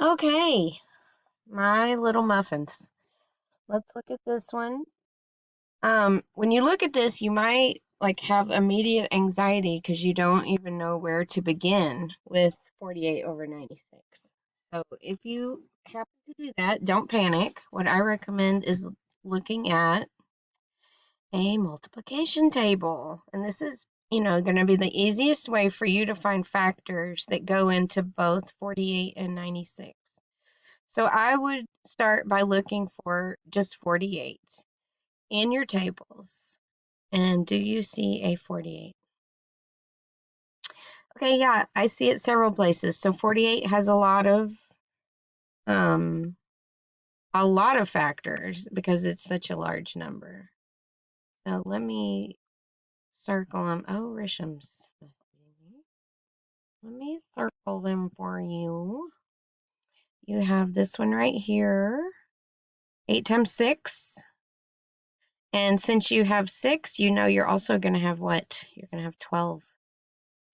Okay, my little muffins. Let's look at this one. When you look at this, you might like have immediate anxiety because you don't even know where to begin with 48 over 96. So if you happen to do that, don't panic. What I recommend is looking at a multiplication table. And this is, going to be the easiest way for you to find factors that go into both 48 and 96. So I would start by looking for just 48 in your tables. And do you see a 48? Okay, yeah, I see it several places. So 48 has um a lot of factors because it's such a large number. So let me circle them. Oh, Risham's. Let me circle them for you. You have this one right here. 8 times 6. And since you have 6, you're also going to have what? You're going to have 12.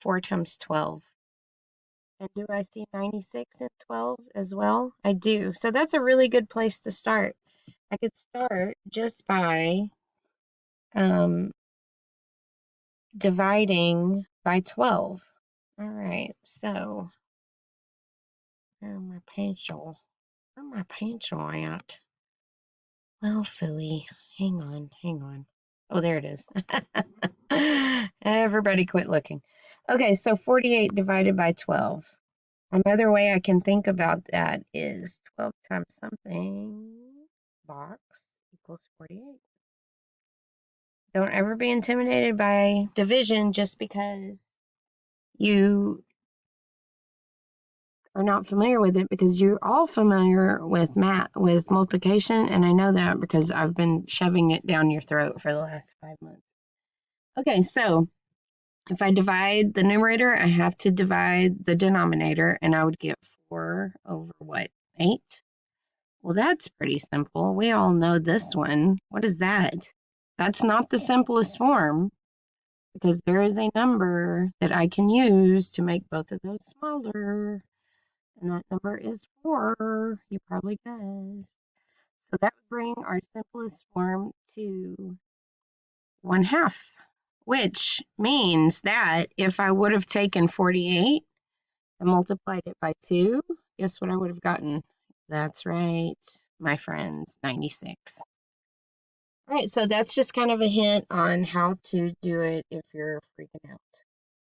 4 times 12. And do I see 96 and 12 as well? I do. So that's a really good place to start. I could start just by um, dividing by 12. All right, so where's my pencil? Where's my pencil at? Well, Philly, hang on, hang on. Oh, there it is. Everybody quit looking. Okay, so 48 divided by 12. Another way I can think about that is 12 times something box equals 48. Don't ever be intimidated by division just because you are not familiar with it, because you're all familiar with math, with multiplication, and I know that because I've been shoving it down your throat for the last 5 months. Okay, so if I divide the numerator, I have to divide the denominator, and I would get 4 over what? 8? Well, that's pretty simple. We all know this one. What is that? That's not the simplest form because there is a number that I can use to make both of those smaller. And that number is 4. You probably guessed. So that would bring our simplest form to 1/2, which means that if I would have taken 48 and multiplied it by 2, guess what I would have gotten? That's right, my friends, 96. All right, so that's just kind of a hint on how to do it if you're freaking out.